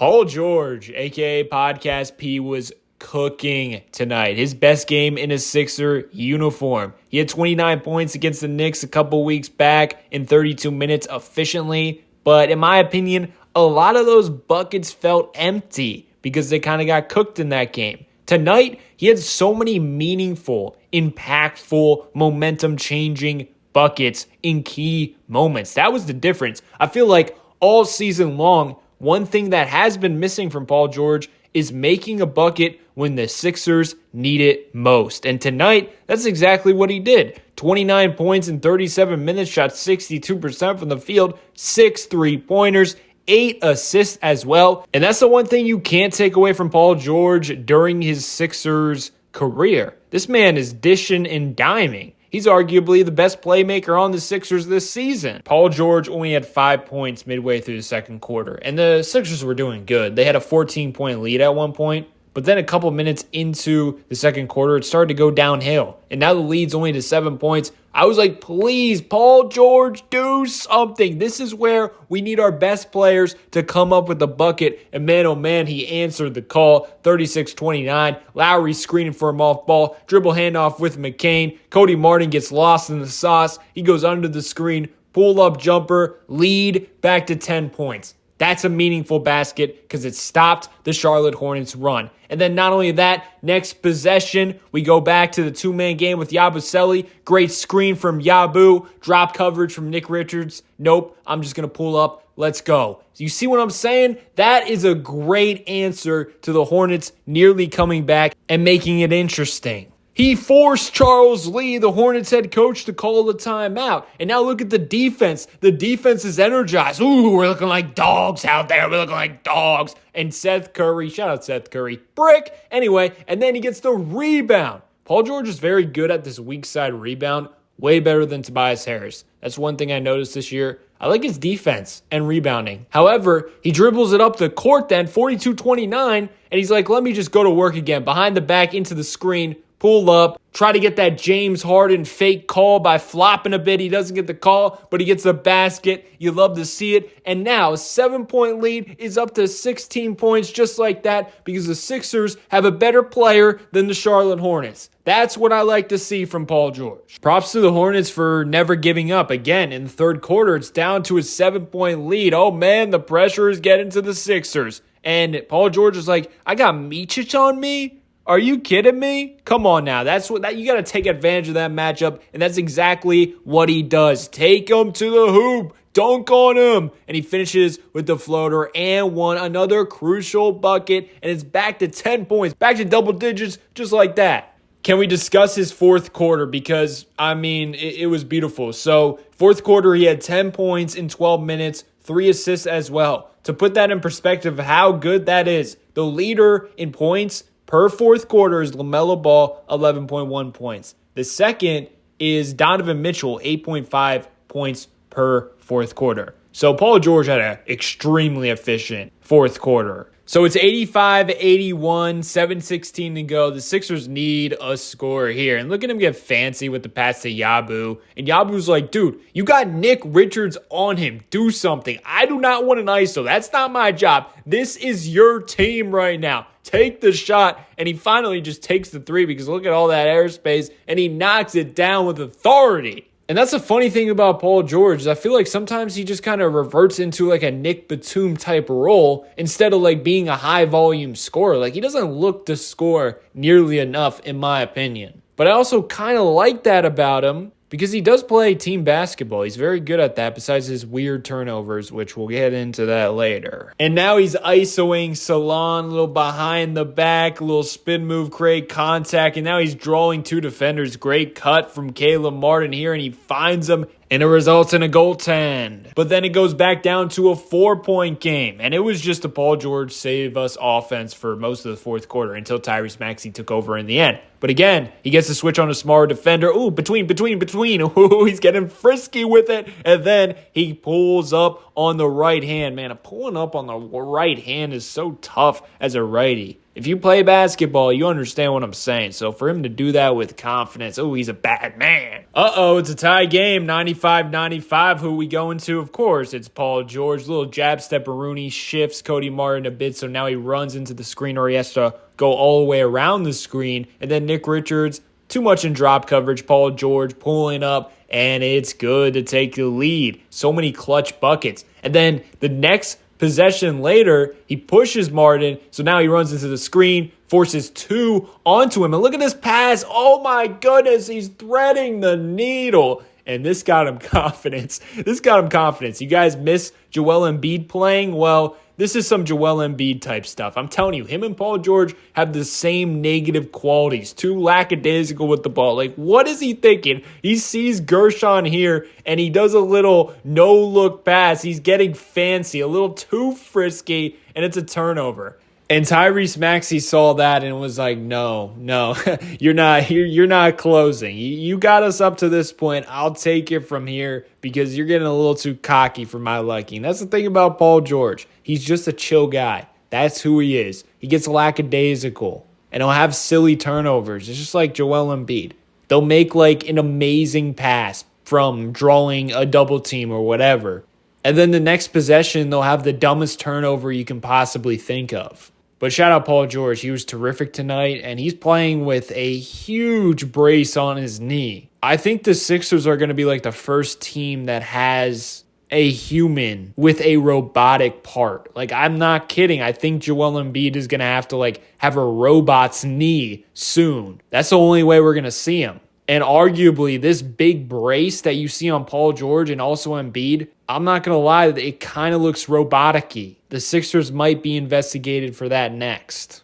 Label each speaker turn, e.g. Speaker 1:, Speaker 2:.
Speaker 1: Paul George, a.k.a. Podcast P, was cooking tonight. His best game in a Sixer uniform. He had 29 points against the Knicks a couple weeks back in 32 minutes efficiently. But in my opinion, a lot of those buckets felt empty because they kind of got cooked in that game. Tonight, he had so many meaningful, impactful, momentum-changing buckets in key moments. That was the difference. I feel like all season long, one thing that has been missing from Paul George is making a bucket when the Sixers need it most. And tonight, that's exactly what he did. 29 points in 37 minutes, shot 62% from the field, 6 3-pointers, 8 assists as well. And that's the one thing you can't take away from Paul George during his Sixers career. This man is dishing and diming. He's arguably the best playmaker on the Sixers this season. Paul George only had 5 points midway through the second quarter, and the Sixers were doing good. They had a 14-point lead at one point, but then a couple minutes into the second quarter, it started to go downhill, and now the lead's only to 7 points. I was like, please, Paul George, do something. This is where we need our best players to come up with a bucket. And man, oh man, he answered the call. 36-29. Lowry screening for him off ball. Dribble handoff with McCain. Cody Martin gets lost in the sauce. He goes under the screen. Pull-up jumper. Lead back to 10 points. That's a meaningful basket because it stopped the Charlotte Hornets run. And then not only that, next possession, we go back to the two-man game with Yabusele. Great screen from Yabu. Drop coverage from Nick Richards. Nope, I'm just going to pull up. Let's go. You see what I'm saying? That is a great answer to the Hornets nearly coming back and making it interesting. He forced Charles Lee, the Hornets head coach, to call the timeout. And now look at the defense. The defense is energized. Ooh, we're looking like dogs out there. We're looking like dogs. And Seth Curry, shout out Seth Curry, brick. Anyway, and then he gets the rebound. Paul George is very good at this weak side rebound. Way better than Tobias Harris. That's one thing I noticed this year. I like his defense and rebounding. However, he dribbles it up the court then, 42-29, and he's like, let me just go to work again. Behind the back, into the screen, pull up, try to get that James Harden fake call by flopping a bit. He doesn't get the call, but he gets the basket. You love to see it. And now a 7-point lead is up to 16 points just like that because the Sixers have a better player than the Charlotte Hornets. That's what I like to see from Paul George. Props to the Hornets for never giving up. Again, in the third quarter, it's down to a 7-point lead. Oh man, the pressure is getting to the Sixers. And Paul George is like, I got Micic on me? Are you kidding me? Come on now. You got to take advantage of that matchup, and that's exactly what he does. Take him to the hoop. Dunk on him. And he finishes with the floater and won another crucial bucket, and it's back to 10 points, back to double digits, just like that. Can we discuss his fourth quarter? Because, it was beautiful. So, fourth quarter, he had 10 points in 12 minutes, 3 assists as well. To put that in perspective of how good that is, the leader in points per fourth quarter is LaMelo Ball, 11.1 points. The second is Donovan Mitchell, 8.5 points per fourth quarter. So Paul George had an extremely efficient fourth quarter. So it's 85-81, 7:16 to go. The Sixers need a score here. And look at him get fancy with the pass to Yabu. And Yabu's like, dude, you got Nick Richards on him. Do something. I do not want an ISO. That's not my job. This is your team right now. Take the shot. And he finally just takes the three because look at all that airspace. And he knocks it down with authority. And that's the funny thing about Paul George is I feel like sometimes he just kind of reverts into like a Nick Batum type role instead of like being a high volume scorer. Like he doesn't look to score nearly enough in my opinion. But I also kind of like that about him because he does play team basketball. He's very good at that besides his weird turnovers, which we'll get into that later. And now he's ISOing Salon, a little behind the back, a little spin move, create contact, and now he's drawing 2 defenders. Great cut from Caleb Martin here, and he finds them, and it results in a goaltend. But then it goes back down to a 4-point game, and it was just a Paul George save us offense for most of the fourth quarter until Tyrese Maxey took over in the end. But again, he gets to switch on a smaller defender. Ooh, between. Ooh, he's getting frisky with it. And then he pulls up on the right hand. Man, pulling up on the right hand is so tough as a righty. If you play basketball, you understand what I'm saying. So for him to do that with confidence, oh, he's a bad man. It's a tie game, 95-95. Who we going to? Of course, it's Paul George. Little jab step, Rooney shifts Cody Martin a bit, so now he runs into the screen, or he has to go all the way around the screen. And then Nick Richards, too much in drop coverage. Paul George pulling up, and it's good to take the lead. So many clutch buckets. And then the next possession later, he pushes Martin, so now he runs into the screen, forces two onto him. And look at this pass. Oh my goodness, he's threading the needle. And this got him confidence. You guys miss Joel Embiid playing? Well, this is some Joel Embiid type stuff. I'm telling you, him and Paul George have the same negative qualities. Too lackadaisical with the ball. Like, what is he thinking? He sees Gershon here, and he does a little no-look pass. He's getting fancy, a little too frisky, and it's a turnover. And Tyrese Maxey saw that and was like, no, you're not closing. You got us up to this point. I'll take it from here because you're getting a little too cocky for my liking. That's the thing about Paul George. He's just a chill guy. That's who he is. He gets lackadaisical and he'll have silly turnovers. It's just like Joel Embiid. They'll make like an amazing pass from drawing a double team or whatever. And then the next possession, they'll have the dumbest turnover you can possibly think of. But shout out Paul George. He was terrific tonight, and he's playing with a huge brace on his knee. I think the Sixers are going to be like the first team that has a human with a robotic part. Like, I'm not kidding. I think Joel Embiid is going to have to have a robot's knee soon. That's the only way we're going to see him. And arguably, this big brace that you see on Paul George and also Embiid, I'm not going to lie, it kind of looks robotic-y. The Sixers might be investigated for that next.